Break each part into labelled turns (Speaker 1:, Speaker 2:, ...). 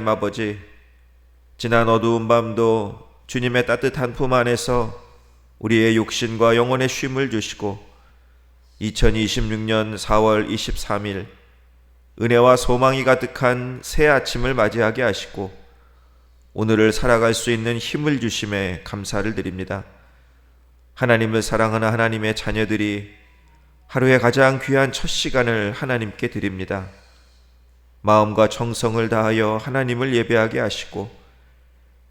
Speaker 1: 아버지, 지난 어두운 밤도 주님의 따뜻한 품 안에서 우리의 육신과 영혼의 쉼을 주시고 2026년 4월 23일 은혜와 소망이 가득한 새 아침을 맞이하게 하시고 오늘을 살아갈 수 있는 힘을 주심에 감사를 드립니다. 하나님을 사랑하는 하나님의 자녀들이 하루의 가장 귀한 첫 시간을 하나님께 드립니다. 마음과 정성을 다하여 하나님을 예배하게 하시고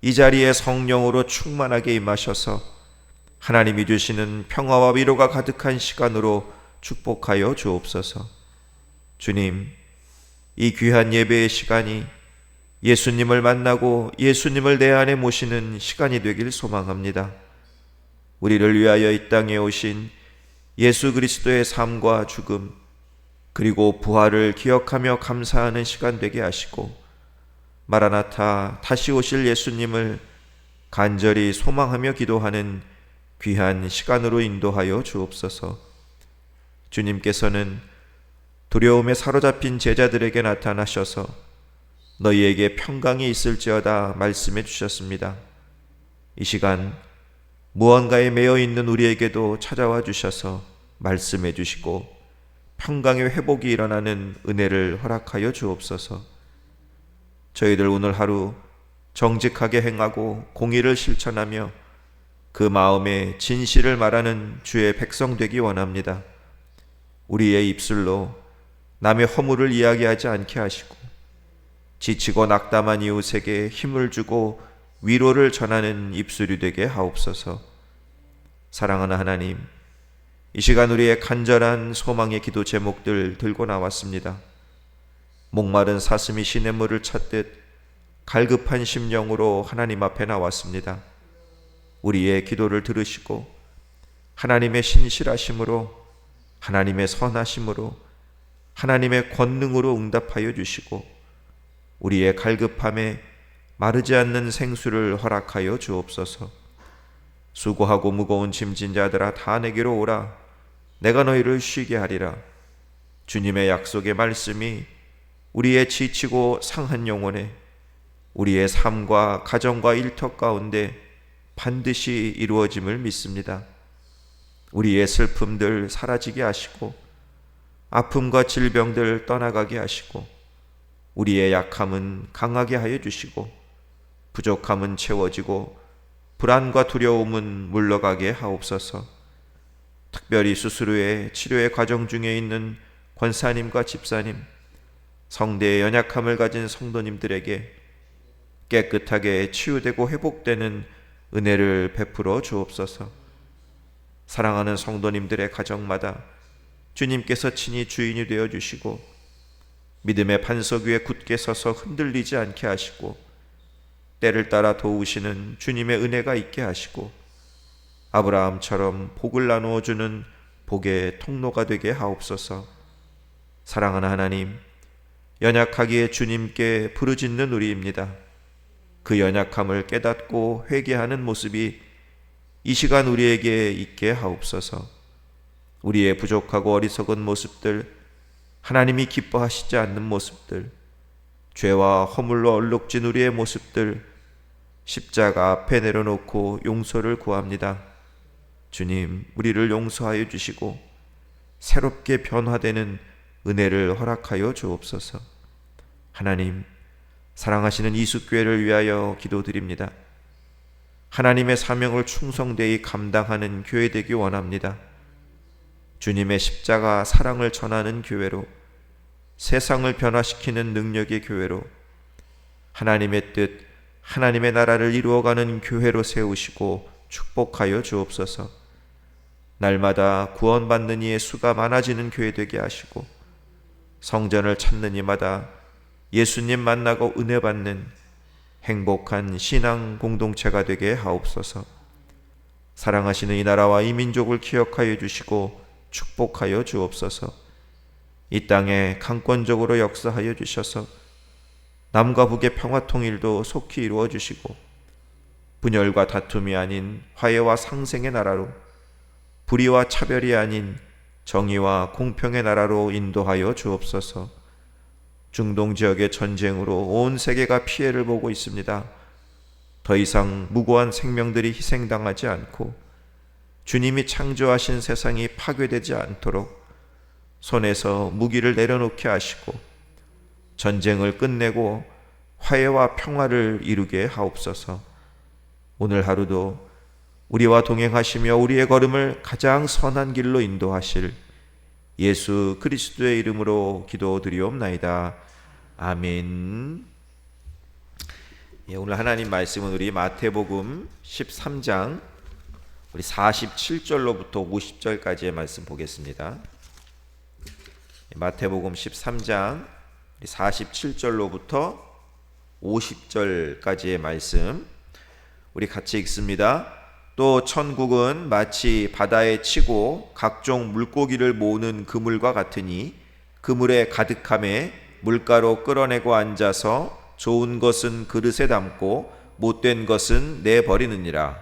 Speaker 1: 이 자리에 성령으로 충만하게 임하셔서 하나님이 주시는 평화와 위로가 가득한 시간으로 축복하여 주옵소서. 주님, 이 귀한 예배의 시간이 예수님을 만나고 예수님을 내 안에 모시는 시간이 되길 소망합니다. 우리를 위하여 이 땅에 오신 예수 그리스도의 삶과 죽음 그리고 부활을 기억하며 감사하는 시간 되게 하시고 마라나타 다시 오실 예수님을 간절히 소망하며 기도하는 귀한 시간으로 인도하여 주옵소서. 주님께서는 두려움에 사로잡힌 제자들에게 나타나셔서 너희에게 평강이 있을지어다 말씀해 주셨습니다. 이 시간 무언가에 매여 있는 우리에게도 찾아와 주셔서 말씀해 주시고 평강의 회복이 일어나는 은혜를 허락하여 주옵소서. 저희들 오늘 하루 정직하게 행하고 공의를 실천하며 그 마음에 진실을 말하는 주의 백성 되기 원합니다. 우리의 입술로 남의 허물을 이야기하지 않게 하시고 지치고 낙담한 이웃에게 힘을 주고 위로를 전하는 입술이 되게 하옵소서. 사랑하는 하나님, 이 시간 우리의 간절한 소망의 기도 제목들 들고 나왔습니다. 목마른 사슴이 시냇물을 찾듯 갈급한 심령으로 하나님 앞에 나왔습니다. 우리의 기도를 들으시고 하나님의 신실하심으로, 하나님의 선하심으로, 하나님의 권능으로 응답하여 주시고 우리의 갈급함에 마르지 않는 생수를 허락하여 주옵소서. 수고하고 무거운 짐진 자들아 다 내게로 오라. 내가 너희를 쉬게 하리라. 주님의 약속의 말씀이 우리의 지치고 상한 영혼에, 우리의 삶과 가정과 일터 가운데 반드시 이루어짐을 믿습니다. 우리의 슬픔들 사라지게 하시고 아픔과 질병들 떠나가게 하시고 우리의 약함은 강하게 하여 주시고 부족함은 채워지고 불안과 두려움은 물러가게 하옵소서. 특별히 수술 후에 치료의 과정 중에 있는 권사님과 집사님, 성대의 연약함을 가진 성도님들에게 깨끗하게 치유되고 회복되는 은혜를 베풀어 주옵소서. 사랑하는 성도님들의 가정마다 주님께서 친히 주인이 되어 주시고 믿음의 반석 위에 굳게 서서 흔들리지 않게 하시고 때를 따라 도우시는 주님의 은혜가 있게 하시고 아브라함처럼 복을 나누어 주는 복의 통로가 되게 하옵소서. 사랑하는 하나님, 연약하기에 주님께 부르짖는 우리입니다. 그 연약함을 깨닫고 회개하는 모습이 이 시간 우리에게 있게 하옵소서. 우리의 부족하고 어리석은 모습들, 하나님이 기뻐하시지 않는 모습들, 죄와 허물로 얼룩진 우리의 모습들 십자가 앞에 내려놓고 용서를 구합니다. 주님, 우리를 용서하여 주시고 새롭게 변화되는 은혜를 허락하여 주옵소서. 하나님, 사랑하시는 이숫교회를 위하여 기도드립니다. 하나님의 사명을 충성되이 감당하는 교회 되기 원합니다. 주님의 십자가 사랑을 전하는 교회로, 세상을 변화시키는 능력의 교회로, 하나님의 뜻, 하나님의 나라를 이루어가는 교회로 세우시고 축복하여 주옵소서. 날마다 구원받는 이의 수가 많아지는 교회 되게 하시고 성전을 찾는 이마다 예수님 만나고 은혜 받는 행복한 신앙 공동체가 되게 하옵소서. 사랑하시는 이 나라와 이 민족을 기억하여 주시고 축복하여 주옵소서. 이 땅에 강권적으로 역사하여 주셔서 남과 북의 평화 통일도 속히 이루어 주시고 분열과 다툼이 아닌 화해와 상생의 나라로, 불의와 차별이 아닌 정의와 공평의 나라로 인도하여 주옵소서. 중동 지역의 전쟁으로 온 세계가 피해를 보고 있습니다. 더 이상 무고한 생명들이 희생당하지 않고 주님이 창조하신 세상이 파괴되지 않도록 손에서 무기를 내려놓게 하시고 전쟁을 끝내고 화해와 평화를 이루게 하옵소서. 오늘 하루도 우리와 동행하시며 우리의 걸음을 가장 선한 길로 인도하실 예수 그리스도의 이름으로 기도드리옵나이다. 아멘. 오늘 하나님 말씀은 우리 마태복음 13장 우리 47절로부터 50절까지의 말씀 보겠습니다. 마태복음 13장 47절로부터 50절까지의 말씀 우리 같이 읽습니다. 또 천국은 마치 바다에 치고 각종 물고기를 모으는 그물과 같으니 그물에 가득함에 물가로 끌어내고 앉아서 좋은 것은 그릇에 담고 못된 것은 내버리느니라.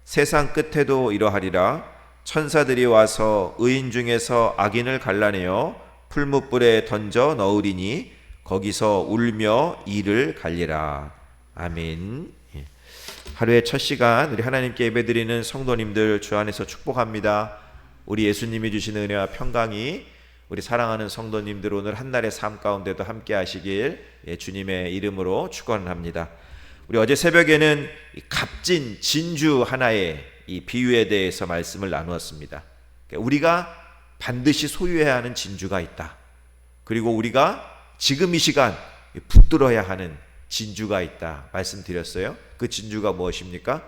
Speaker 1: 세상 끝에도 이러하리라. 천사들이 와서 의인 중에서 악인을 갈라내어 풀무불에 던져 넣으리니 거기서 울며 이를 갈리라. 아멘. 하루의 첫 시간 우리 하나님께 예배드리는 성도님들 주 안에서 축복합니다. 우리 예수님이 주시는 은혜와 평강이 우리 사랑하는 성도님들 오늘 한날의 삶 가운데도 함께 하시길 주님의 이름으로 축원합니다. 우리 어제 새벽에는 값진 진주 하나의 이 비유에 대해서 말씀을 나누었습니다. 우리가 반드시 소유해야 하는 진주가 있다. 그리고 우리가 지금 이 시간 붙들어야 하는 진주가 있다 말씀드렸어요. 그 진주가 무엇입니까?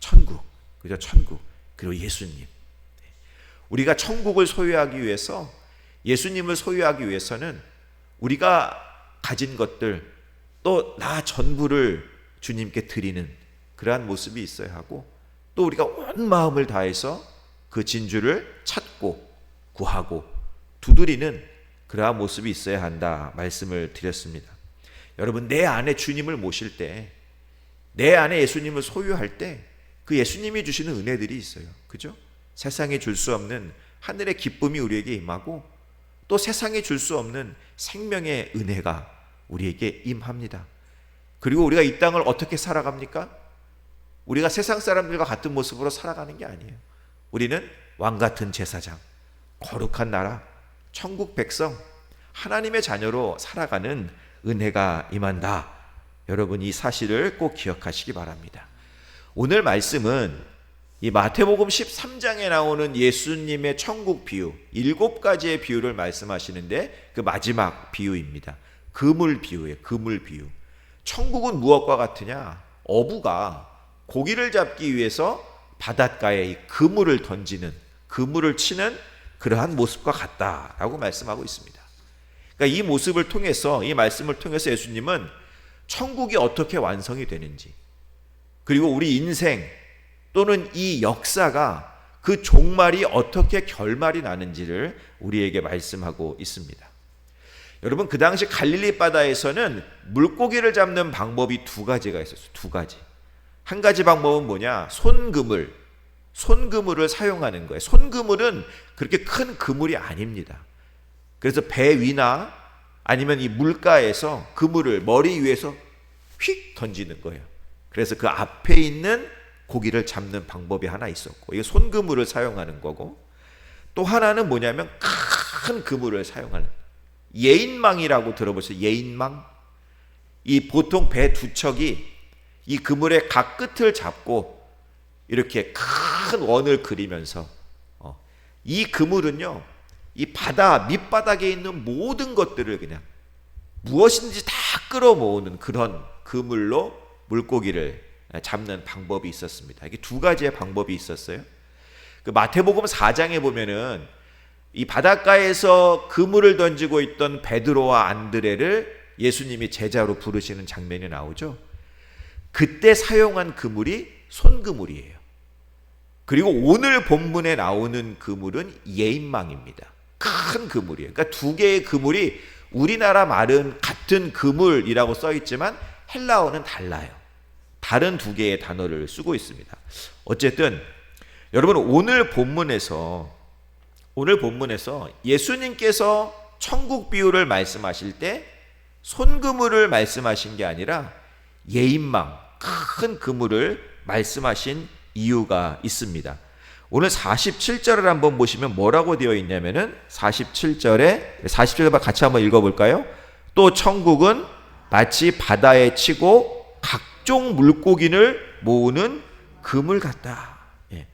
Speaker 1: 천국. 그죠? 천국. 그리고 예수님. 우리가 천국을 소유하기 위해서, 예수님을 소유하기 위해서는 우리가 가진 것들 또 나 전부를 주님께 드리는 그러한 모습이 있어야 하고, 또 우리가 온 마음을 다해서 그 진주를 찾고 구하고 두드리는 그러한 모습이 있어야 한다 말씀을 드렸습니다. 여러분, 내 안에 주님을 모실 때, 내 안에 예수님을 소유할 때 그 예수님이 주시는 은혜들이 있어요. 그죠? 세상에 줄 수 없는 하늘의 기쁨이 우리에게 임하고, 또 세상에 줄 수 없는 생명의 은혜가 우리에게 임합니다. 그리고 우리가 이 땅을 어떻게 살아갑니까? 우리가 세상 사람들과 같은 모습으로 살아가는 게 아니에요. 우리는 왕같은 제사장, 거룩한 나라, 천국 백성, 하나님의 자녀로 살아가는 은혜가 임한다. 여러분, 이 사실을 꼭 기억하시기 바랍니다. 오늘 말씀은 이 마태복음 13장에 나오는 예수님의 천국 비유, 7가지의 비유를 말씀하시는데 그 마지막 비유입니다. 그물 비유예요. 그물 비유. 천국은 무엇과 같으냐? 어부가 고기를 잡기 위해서 바닷가에 이 그물을 던지는, 그물을 치는 그러한 모습과 같다라고 말씀하고 있습니다. 그러니까 이 모습을 통해서, 이 말씀을 통해서 예수님은 천국이 어떻게 완성이 되는지, 그리고 우리 인생 또는 이 역사가 그 종말이 어떻게 결말이 나는지를 우리에게 말씀하고 있습니다. 여러분, 그 당시 갈릴리 바다에서는 물고기를 잡는 방법이 2가지가 있었어요. 2가지. 한 가지 방법은 뭐냐? 손그물을 사용하는 거예요. 손그물은 그렇게 큰 그물이 아닙니다. 그래서 배 위나 아니면 이 물가에서 그물을 머리 위에서 휙 던지는 거예요. 그래서 그 앞에 있는 고기를 잡는 방법이 하나 있었고, 이게 손그물을 사용하는 거고, 또 하나는 뭐냐면 큰 그물을 사용하는, 예인망이라고 들어보셨어요? 예인망? 이 보통 배 2척이 이 그물의 각 끝을 잡고 이렇게 큰 원을 그리면서, 이 그물은요, 이 바다 밑바닥에 있는 모든 것들을 그냥 무엇인지 다 끌어모으는 그런 그물로 물고기를 잡는 방법이 있었습니다. 이게 2가지의 방법이 있었어요. 그 마태복음 4장에 보면은 이 바닷가에서 그물을 던지고 있던 베드로와 안드레를 예수님이 제자로 부르시는 장면이 나오죠. 그때 사용한 그물이 손그물이에요. 그리고 오늘 본문에 나오는 그물은 예인망입니다. 큰 그물이에요. 그러니까 2개의 그물이 우리나라 말은 같은 그물이라고 써 있지만 헬라어는 달라요. 다른 2개의 단어를 쓰고 있습니다. 어쨌든 여러분, 오늘 본문에서 예수님께서 천국 비유를 말씀하실 때 손그물을 말씀하신 게 아니라 예인망, 큰 그물을 말씀하신 이유가 있습니다. 오늘 47절을 한번 보시면 뭐라고 되어 있냐면은 47절 같이 한번 읽어볼까요? 또 천국은 마치 바다에 치고 각종 물고기를 모으는 그물 같다. 예.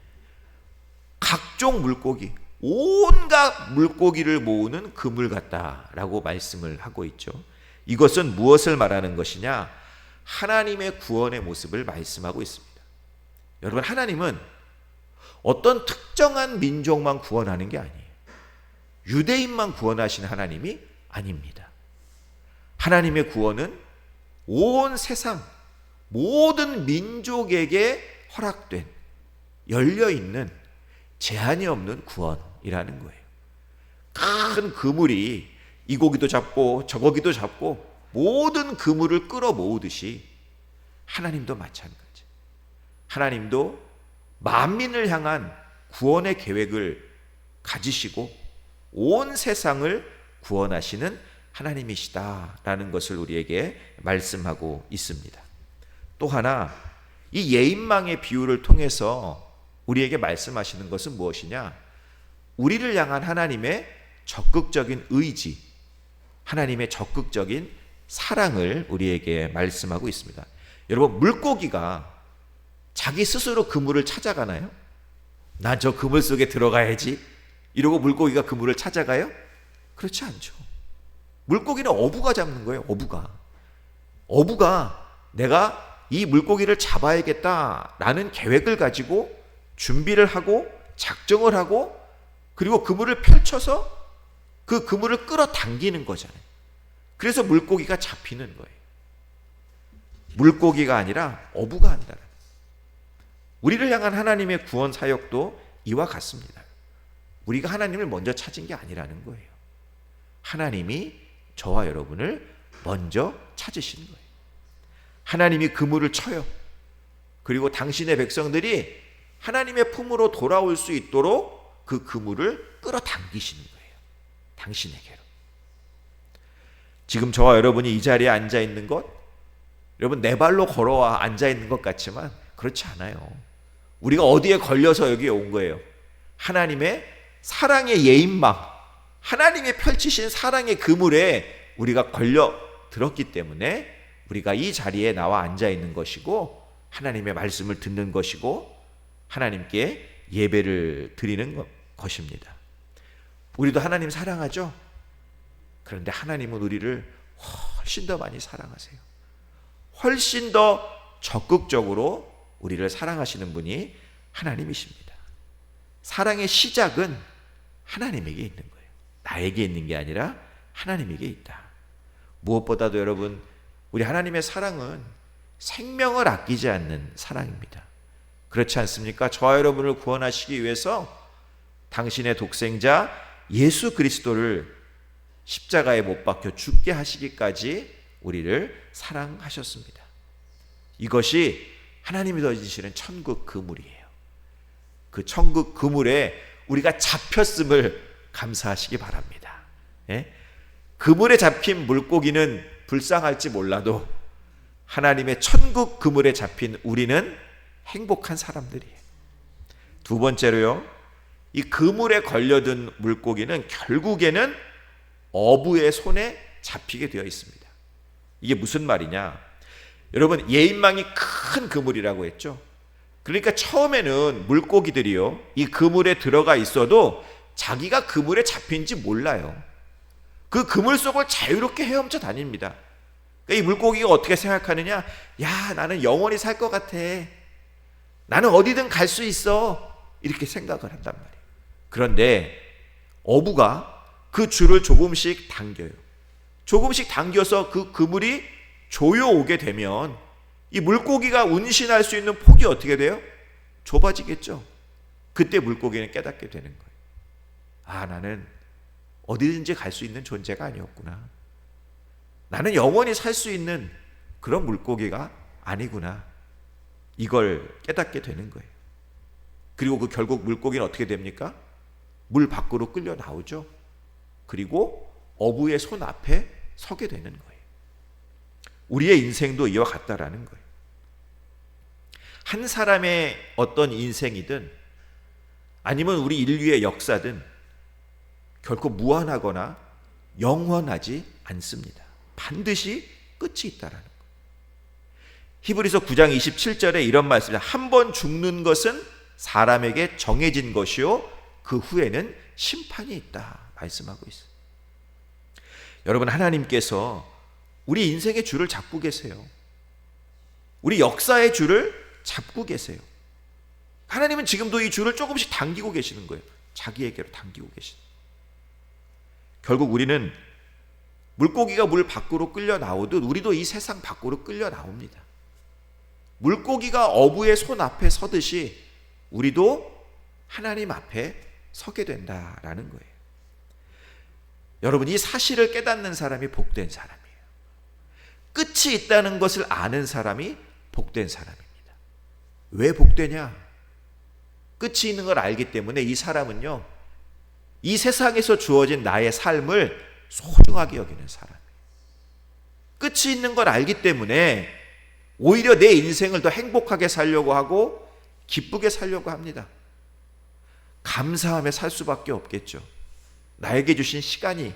Speaker 1: 각종 물고기, 온갖 물고기를 모으는 그물 같다라고 말씀을 하고 있죠. 이것은 무엇을 말하는 것이냐? 하나님의 구원의 모습을 말씀하고 있습니다. 여러분, 하나님은 어떤 특정한 민족만 구원하는 게 아니에요. 유대인만 구원하시는 하나님이 아닙니다. 하나님의 구원은 온 세상 모든 민족에게 허락된, 열려있는, 제한이 없는 구원이라는 거예요. 큰 그물이 이 고기도 잡고 저 고기도 잡고 모든 그물을 끌어 모으듯이 하나님도 마찬가지. 하나님도 만민을 향한 구원의 계획을 가지시고 온 세상을 구원하시는 하나님이시다라는 것을 우리에게 말씀하고 있습니다. 또 하나, 이 예인망의 비유를 통해서 우리에게 말씀하시는 것은 무엇이냐? 우리를 향한 하나님의 적극적인 의지, 하나님의 적극적인 사랑을 우리에게 말씀하고 있습니다. 여러분, 물고기가 자기 스스로 그물을 찾아가나요? 난 저 그물 속에 들어가야지 이러고 물고기가 그물을 찾아가요? 그렇지 않죠. 물고기는 어부가 잡는 거예요. 어부가 내가 이 물고기를 잡아야겠다라는 계획을 가지고 준비를 하고 작정을 하고 그리고 그물을 펼쳐서 그 그물을 끌어당기는 거잖아요. 그래서 물고기가 잡히는 거예요. 물고기가 아니라 어부가 한다는 거예요. 우리를 향한 하나님의 구원 사역도 이와 같습니다. 우리가 하나님을 먼저 찾은 게 아니라는 거예요. 하나님이 저와 여러분을 먼저 찾으시는 거예요. 하나님이 그물을 쳐요. 그리고 당신의 백성들이 하나님의 품으로 돌아올 수 있도록 그 그물을 끌어당기시는 거예요. 당신에게로. 지금 저와 여러분이 이 자리에 앉아 있는 것, 여러분 네 발로 걸어와 앉아 있는 것 같지만 그렇지 않아요. 우리가 어디에 걸려서 여기에 온 거예요? 하나님의 사랑의 예인망, 하나님의 펼치신 사랑의 그물에 우리가 걸려 들었기 때문에 우리가 이 자리에 나와 앉아 있는 것이고 하나님의 말씀을 듣는 것이고 하나님께 예배를 드리는 것입니다. 우리도 하나님 사랑하죠? 그런데 하나님은 우리를 훨씬 더 많이 사랑하세요. 훨씬 더 적극적으로 우리를 사랑하시는 분이 하나님이십니다. 사랑의 시작은 하나님에게 있는 거예요. 나에게 있는 게 아니라 하나님에게 있다. 무엇보다도 여러분, 우리 하나님의 사랑은 생명을 아끼지 않는 사랑입니다. 그렇지 않습니까? 저와 여러분을 구원하시기 위해서 당신의 독생자 예수 그리스도를 십자가에 못 박혀 죽게 하시기까지 우리를 사랑하셨습니다. 이것이 하나님이 던지시는 천국 그물이에요. 그 천국 그물에 우리가 잡혔음을 감사하시기 바랍니다. 예? 그물에 잡힌 물고기는 불쌍할지 몰라도 하나님의 천국 그물에 잡힌 우리는 행복한 사람들이에요. 두 번째로요, 이 그물에 걸려든 물고기는 결국에는 어부의 손에 잡히게 되어 있습니다. 이게 무슨 말이냐? 여러분, 예인망이 큰 그물이라고 했죠. 그러니까 처음에는 물고기들이요, 이 그물에 들어가 있어도 자기가 그물에 잡힌지 몰라요. 그 그물 속을 자유롭게 헤엄쳐 다닙니다. 그러니까 이 물고기가 어떻게 생각하느냐? 야, 나는 영원히 살 것 같아. 나는 어디든 갈 수 있어. 이렇게 생각을 한단 말이에요. 그런데 어부가 그 줄을 조금씩 당겨요. 조금씩 당겨서 그 그물이 조여오게 되면 이 물고기가 운신할 수 있는 폭이 어떻게 돼요? 좁아지겠죠. 그때 물고기는 깨닫게 되는 거예요. 아, 나는 어디든지 갈 수 있는 존재가 아니었구나. 나는 영원히 살 수 있는 그런 물고기가 아니구나. 이걸 깨닫게 되는 거예요. 그리고 그 결국 물고기는 어떻게 됩니까? 물 밖으로 끌려 나오죠. 그리고 어부의 손 앞에 서게 되는 거예요. 우리의 인생도 이와 같다라는 거예요. 한 사람의 어떤 인생이든 아니면 우리 인류의 역사든 결코 무한하거나 영원하지 않습니다. 반드시 끝이 있다라는 거예요. 히브리서 9장 27절에 이런 말씀입니다. 한 번 죽는 것은 사람에게 정해진 것이요 그 후에는 심판이 있다 말씀하고 있어요. 여러분, 하나님께서 우리 인생의 줄을 잡고 계세요. 우리 역사의 줄을 잡고 계세요. 하나님은 지금도 이 줄을 조금씩 당기고 계시는 거예요. 자기에게로 당기고 계시는 거예요. 결국 우리는 물고기가 물 밖으로 끌려 나오듯 우리도 이 세상 밖으로 끌려 나옵니다. 물고기가 어부의 손 앞에 서듯이 우리도 하나님 앞에 서게 된다라는 거예요. 여러분, 이 사실을 깨닫는 사람이 복된 사람이에요. 끝이 있다는 것을 아는 사람이 복된 사람입니다. 왜 복되냐? 끝이 있는 걸 알기 때문에 이 사람은요, 이 세상에서 주어진 나의 삶을 소중하게 여기는 사람이에요. 끝이 있는 걸 알기 때문에 오히려 내 인생을 더 행복하게 살려고 하고 기쁘게 살려고 합니다. 감사하며 살 수밖에 없겠죠. 나에게 주신 시간이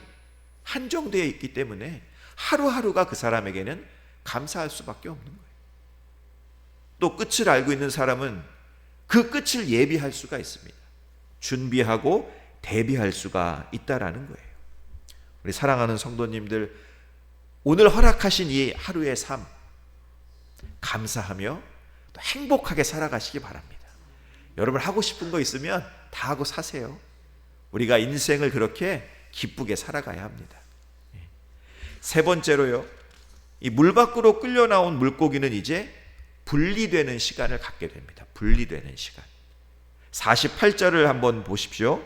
Speaker 1: 한정되어 있기 때문에 하루하루가 그 사람에게는 감사할 수밖에 없는 거예요. 또 끝을 알고 있는 사람은 그 끝을 예비할 수가 있습니다. 준비하고 대비할 수가 있다라는 거예요. 우리 사랑하는 성도님들, 오늘 허락하신 이 하루의 삶 감사하며 또 행복하게 살아가시기 바랍니다. 여러분, 하고 싶은 거 있으면 다 하고 사세요. 우리가 인생을 그렇게 기쁘게 살아가야 합니다. 세 번째로요, 이 물 밖으로 끌려 나온 물고기는 이제 분리되는 시간을 갖게 됩니다. 분리되는 시간. 48절을 한번 보십시오.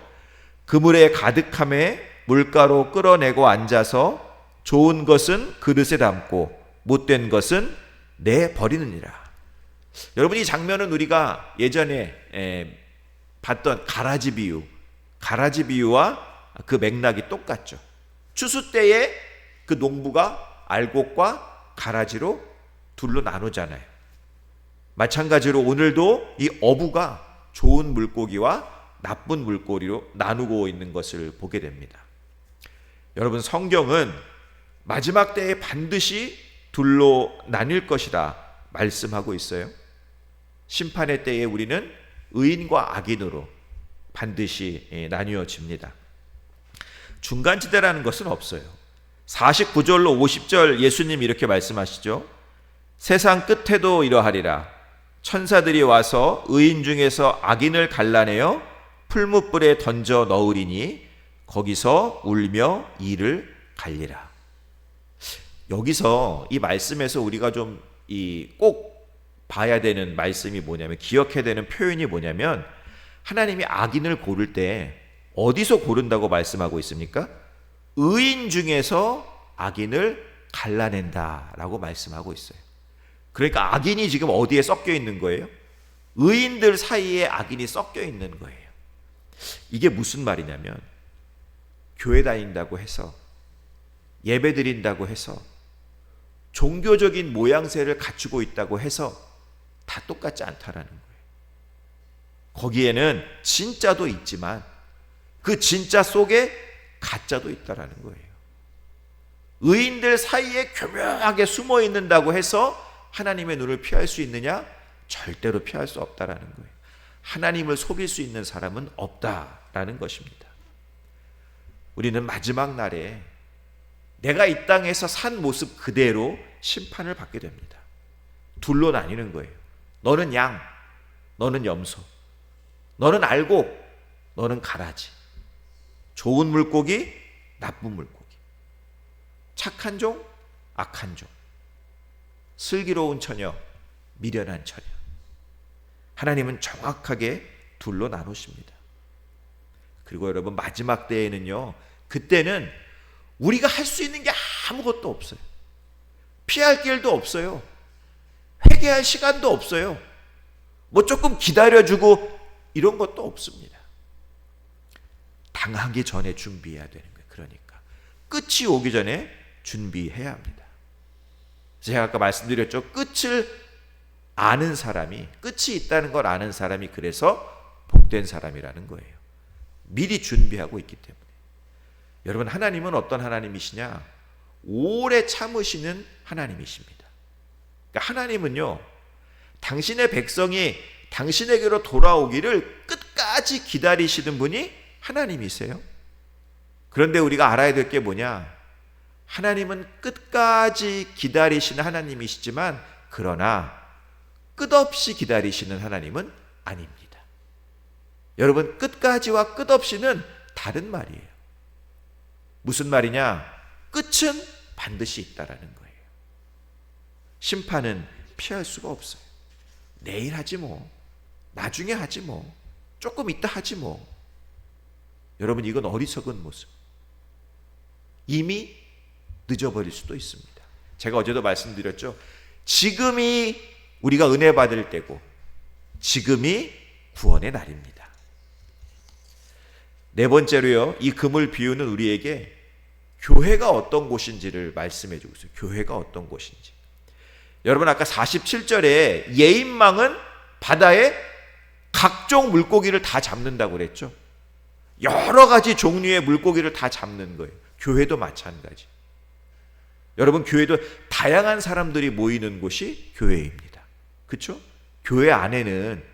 Speaker 1: 그물에 가득함에 물가로 끌어내고 앉아서 좋은 것은 그릇에 담고 못된 것은 내버리느니라. 여러분, 이 장면은 우리가 예전에 봤던 가라지 비유와 그 맥락이 똑같죠. 추수 때에 그 농부가 알곡과 가라지로 둘로 나누잖아요. 마찬가지로 오늘도 이 어부가 좋은 물고기와 나쁜 물고기로 나누고 있는 것을 보게 됩니다. 여러분, 성경은 마지막 때에 반드시 둘로 나뉠 것이다 말씀하고 있어요. 심판의 때에 우리는 의인과 악인으로 반드시 나뉘어집니다. 중간지대라는 것은 없어요. 49절로 50절 예수님 이렇게 말씀하시죠. 세상 끝에도 이러하리라. 천사들이 와서 의인 중에서 악인을 갈라내어 풀무불에 던져 넣으리니 거기서 울며 이를 갈리라. 여기서 이 말씀에서 우리가 좀 꼭 봐야 되는 말씀이 뭐냐면, 기억해야 되는 표현이 뭐냐면, 하나님이 악인을 고를 때 어디서 고른다고 말씀하고 있습니까? 의인 중에서 악인을 갈라낸다라고 말씀하고 있어요. 그러니까 악인이 지금 어디에 섞여 있는 거예요? 의인들 사이에 악인이 섞여 있는 거예요. 이게 무슨 말이냐면, 교회 다닌다고 해서, 예배 드린다고 해서, 종교적인 모양새를 갖추고 있다고 해서 다 똑같지 않다라는 거예요. 거기에는 진짜도 있지만 그 진짜 속에 가짜도 있다라는 거예요. 의인들 사이에 교묘하게 숨어 있는다고 해서 하나님의 눈을 피할 수 있느냐? 절대로 피할 수 없다라는 거예요. 하나님을 속일 수 있는 사람은 없다라는 것입니다. 우리는 마지막 날에 내가 이 땅에서 산 모습 그대로 심판을 받게 됩니다. 둘로 나뉘는 거예요. 너는 양, 너는 염소, 너는 알곡, 너는 가라지. 좋은 물고기, 나쁜 물고기. 착한 종, 악한 종. 슬기로운 처녀, 미련한 처녀. 하나님은 정확하게 둘로 나누십니다. 그리고 여러분, 마지막 때에는요, 그때는 우리가 할 수 있는 게 아무것도 없어요. 피할 길도 없어요. 회개할 시간도 없어요. 뭐 조금 기다려주고 이런 것도 없습니다. 당하기 전에 준비해야 되는 거예요. 그러니까 끝이 오기 전에 준비해야 합니다. 제가 아까 말씀드렸죠. 끝을 아는 사람이, 끝이 있다는 걸 아는 사람이 그래서 복된 사람이라는 거예요. 미리 준비하고 있기 때문에. 여러분, 하나님은 어떤 하나님이시냐? 오래 참으시는 하나님이십니다. 그러니까 하나님은요, 당신의 백성이 당신에게로 돌아오기를 끝까지 기다리시는 분이 하나님이세요. 그런데 우리가 알아야 될 게 뭐냐? 하나님은 끝까지 기다리시는 하나님이시지만 그러나 끝없이 기다리시는 하나님은 아닙니다. 여러분, 끝까지와 끝없이는 다른 말이에요. 무슨 말이냐? 끝은 반드시 있다라는 거예요. 심판은 피할 수가 없어요. 내일 하지 뭐, 나중에 하지 뭐, 조금 이따 하지 뭐. 여러분, 이건 어리석은 모습. 이미 늦어버릴 수도 있습니다. 제가 어제도 말씀드렸죠. 지금이 우리가 은혜 받을 때고 지금이 구원의 날입니다. 네 번째로요, 이 금을 비유는 우리에게 교회가 어떤 곳인지를 말씀해 주고 있어요. 교회가 어떤 곳인지. 여러분, 아까 47절에 예인망은 바다에 각종 물고기를 다 잡는다고 그랬죠. 여러 가지 종류의 물고기를 다 잡는 거예요. 교회도 마찬가지. 여러분, 교회도 다양한 사람들이 모이는 곳이 교회입니다. 그렇죠? 교회 안에는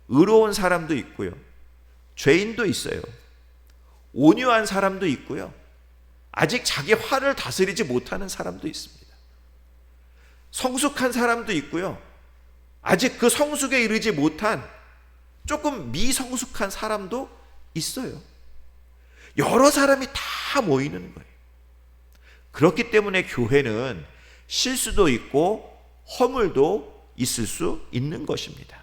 Speaker 1: 의로운 사람도 있고요, 죄인도 있어요, 온유한 사람도 있고요, 아직 자기 화를 다스리지 못하는 사람도 있습니다. 성숙한 사람도 있고요, 아직 그 성숙에 이르지 못한 조금 미성숙한 사람도 있어요. 여러 사람이 다 모이는 거예요. 그렇기 때문에 교회는 실수도 있고 허물도 있을 수 있는 것입니다.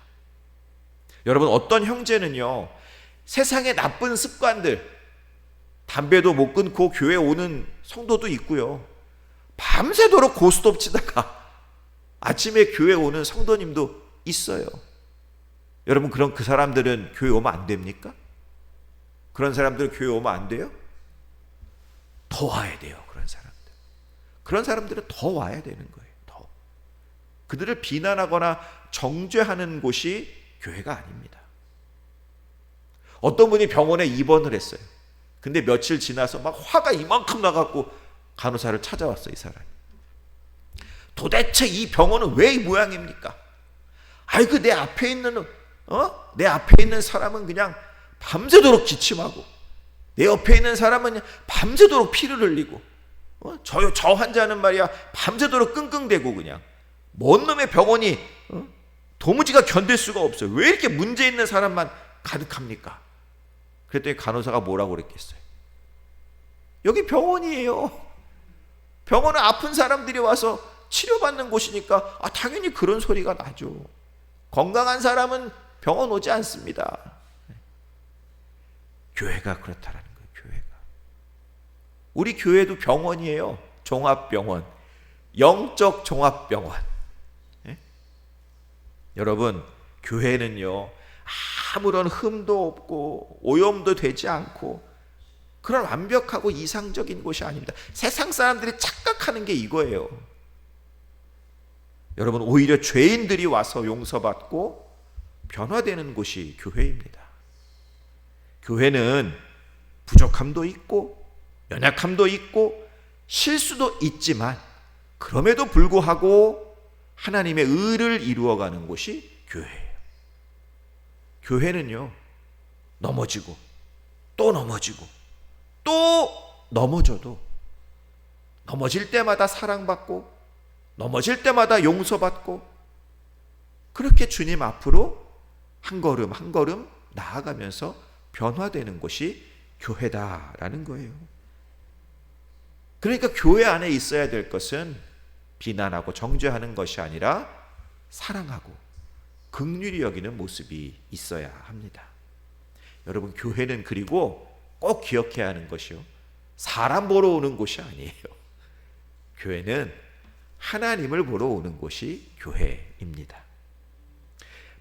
Speaker 1: 여러분, 어떤 형제는요, 세상의 나쁜 습관들, 담배도 못 끊고 교회 오는 성도도 있고요, 밤새도록 고스톱 치다가 아침에 교회 오는 성도님도 있어요. 여러분, 그럼 그 사람들은 교회 오면 안 됩니까? 그런 사람들은 교회 오면 안 돼요? 더 와야 돼요. 그런 사람들은 더 와야 되는 거예요. 더. 그들을 비난하거나 정죄하는 곳이 교회가 아닙니다. 어떤 분이 병원에 입원을 했어요. 근데 며칠 지나서 막 화가 이만큼 나갖고 간호사를 찾아왔어요, 이 사람이. 도대체 이 병원은 왜 이 모양입니까? 아이고, 내 앞에 있는 사람은 그냥 밤새도록 기침하고, 내 옆에 있는 사람은 밤새도록 피를 흘리고, 저 환자는 말이야 밤새도록 끙끙대고, 그냥 뭔 놈의 병원이 도무지가 견딜 수가 없어요. 왜 이렇게 문제 있는 사람만 가득합니까? 그랬더니 간호사가 뭐라고 그랬겠어요? 여기 병원이에요. 병원은 아픈 사람들이 와서 치료받는 곳이니까 당연히 그런 소리가 나죠. 건강한 사람은 병원 오지 않습니다. 교회가 그렇다라는 거예요. 교회가. 우리 교회도 병원이에요. 종합병원, 영적 종합병원. 예? 여러분, 교회는요, 아무런 흠도 없고 오염도 되지 않고 그런 완벽하고 이상적인 곳이 아닙니다. 세상 사람들이 착각하는 게 이거예요. 여러분, 오히려 죄인들이 와서 용서받고 변화되는 곳이 교회입니다. 교회는 부족함도 있고 연약함도 있고 실수도 있지만 그럼에도 불구하고 하나님의 의를 이루어가는 곳이 교회예요. 교회는요, 넘어지고 또 넘어지고 또 넘어져도 넘어질 때마다 사랑받고 넘어질 때마다 용서받고 그렇게 주님 앞으로 한 걸음 한 걸음 나아가면서 변화되는 곳이 교회다라는 거예요. 그러니까 교회 안에 있어야 될 것은 비난하고 정죄하는 것이 아니라 사랑하고 긍휼히 여기는 모습이 있어야 합니다. 여러분, 교회는 그리고 꼭 기억해야 하는 것이요, 사람 보러 오는 곳이 아니에요. 교회는 하나님을 보러 오는 곳이 교회입니다.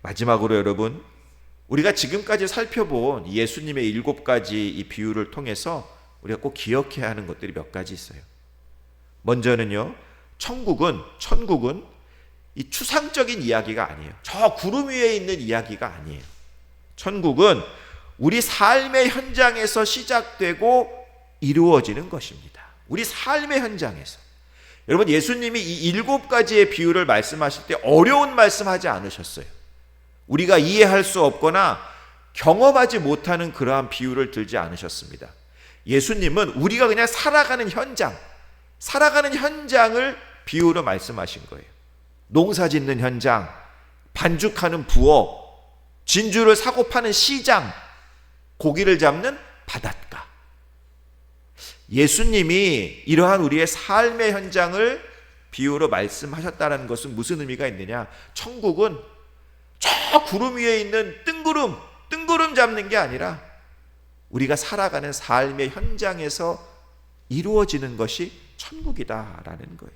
Speaker 1: 마지막으로 여러분, 우리가 지금까지 살펴본 예수님의 7가지 이 비유를 통해서 우리가 꼭 기억해야 하는 것들이 몇 가지 있어요. 먼저는요, 천국은 이 추상적인 이야기가 아니에요. 저 구름 위에 있는 이야기가 아니에요. 천국은 우리 삶의 현장에서 시작되고 이루어지는 것입니다. 우리 삶의 현장에서. 여러분, 예수님이 이 7가지의 비유를 말씀하실 때 어려운 말씀하지 않으셨어요. 우리가 이해할 수 없거나 경험하지 못하는 그러한 비유를 들지 않으셨습니다. 예수님은 우리가 그냥 살아가는 현장을 비유로 말씀하신 거예요. 농사 짓는 현장, 반죽하는 부엌, 진주를 사고 파는 시장, 고기를 잡는 바닷가. 예수님이 이러한 우리의 삶의 현장을 비유로 말씀하셨다는 것은 무슨 의미가 있느냐? 천국은 저 구름 위에 있는 뜬구름 잡는 게 아니라 우리가 살아가는 삶의 현장에서 이루어지는 것이 천국이다라는 거예요.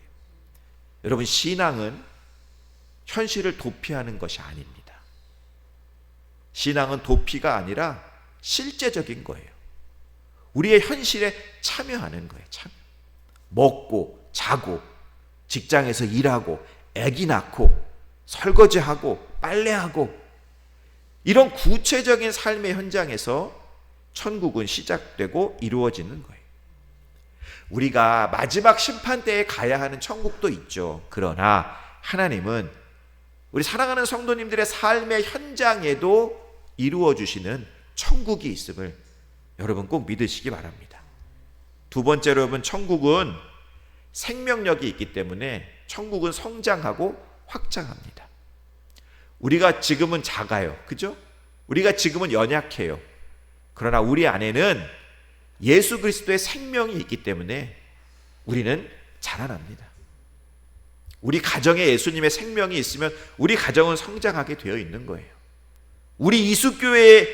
Speaker 1: 여러분, 신앙은 현실을 도피하는 것이 아닙니다. 신앙은 도피가 아니라 실제적인 거예요. 우리의 현실에 참여하는 거예요. 먹고 자고 직장에서 일하고 아기 낳고 설거지하고 빨래하고 이런 구체적인 삶의 현장에서 천국은 시작되고 이루어지는 거예요. 우리가 마지막 심판 때에 가야 하는 천국도 있죠. 그러나 하나님은 우리 사랑하는 성도님들의 삶의 현장에도 이루어 주시는 천국이 있음을 여러분 꼭 믿으시기 바랍니다. 두 번째로, 여러분, 천국은 생명력이 있기 때문에 천국은 성장하고 확장합니다. 우리가 지금은 작아요. 그죠? 우리가 지금은 연약해요. 그러나 우리 안에는 예수 그리스도의 생명이 있기 때문에 우리는 자라납니다. 우리 가정에 예수님의 생명이 있으면 우리 가정은 성장하게 되어 있는 거예요. 우리 이수교회에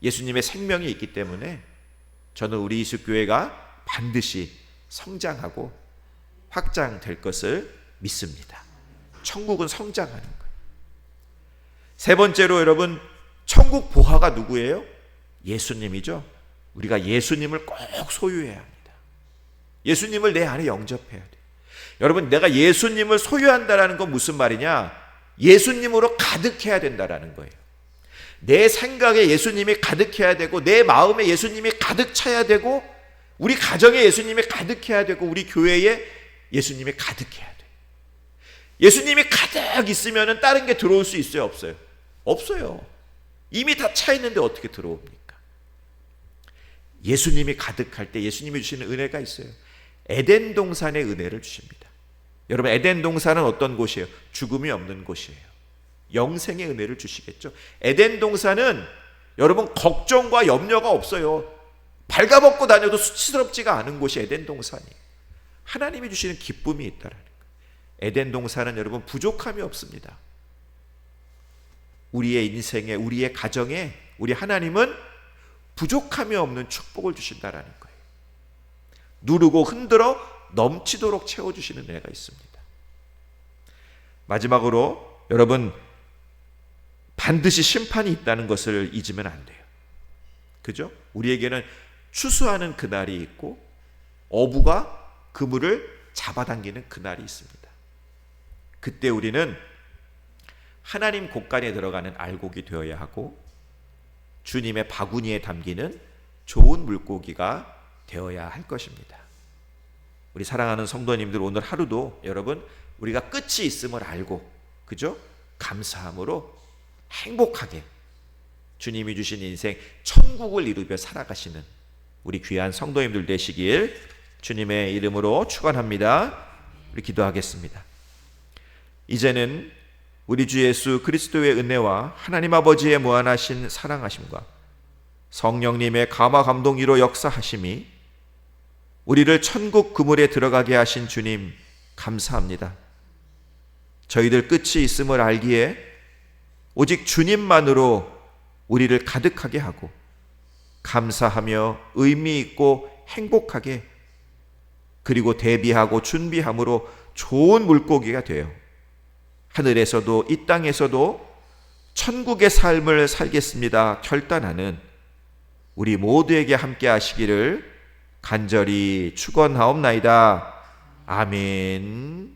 Speaker 1: 예수님의 생명이 있기 때문에 저는 우리 이수교회가 반드시 성장하고 확장될 것을 믿습니다. 천국은 성장하는 거예요. 세 번째로, 여러분, 천국 보화가 누구예요? 예수님이죠. 우리가 예수님을 꼭 소유해야 합니다. 예수님을 내 안에 영접해야 돼요. 여러분, 내가 예수님을 소유한다는 건 무슨 말이냐? 예수님으로 가득해야 된다는 거예요. 내 생각에 예수님이 가득해야 되고, 내 마음에 예수님이 가득 차야 되고, 우리 가정에 예수님이 가득해야 되고, 우리 교회에 예수님이 가득해야 돼요. 예수님이 가득 있으면 다른 게 들어올 수 있어요? 없어요? 없어요. 이미 다 차 있는데 어떻게 들어옵니까? 예수님이 가득할 때 예수님이 주시는 은혜가 있어요. 에덴 동산의 은혜를 주십니다. 여러분, 에덴 동산은 어떤 곳이에요? 죽음이 없는 곳이에요. 영생의 은혜를 주시겠죠. 에덴 동산은 여러분 걱정과 염려가 없어요. 발가벗고 다녀도 수치스럽지가 않은 곳이 에덴 동산이에요. 하나님이 주시는 기쁨이 있다라는 거예요. 에덴 동산은 여러분 부족함이 없습니다. 우리의 인생에, 우리의 가정에 우리 하나님은 부족함이 없는 축복을 주신다라는 거예요. 누르고 흔들어 넘치도록 채워주시는 은혜가 있습니다. 마지막으로, 여러분, 반드시 심판이 있다는 것을 잊으면 안 돼요. 그죠? 우리에게는 추수하는 그날이 있고 어부가 그물을 잡아당기는 그날이 있습니다. 그때 우리는 하나님 곳간에 들어가는 알곡이 되어야 하고 주님의 바구니에 담기는 좋은 물고기가 되어야 할 것입니다. 우리 사랑하는 성도님들, 오늘 하루도 여러분 우리가 끝이 있음을 알고, 그죠? 감사함으로 행복하게 주님이 주신 인생 천국을 이루며 살아가시는 우리 귀한 성도님들 되시길 주님의 이름으로 축원합니다. 우리 기도하겠습니다. 이제는 우리 주 예수 그리스도의 은혜와 하나님 아버지의 무한하신 사랑하심과 성령님의 감화 감동이로 역사하심이 우리를 천국 그물에 들어가게 하신 주님 감사합니다. 저희들 끝이 있음을 알기에 오직 주님만으로 우리를 가득하게 하고 감사하며 의미 있고 행복하게, 그리고 대비하고 준비함으로 좋은 물고기가 되어 하늘에서도 이 땅에서도 천국의 삶을 살겠습니다 결단하는 우리 모두에게 함께 하시기를 간절히 축원하옵나이다. 아멘.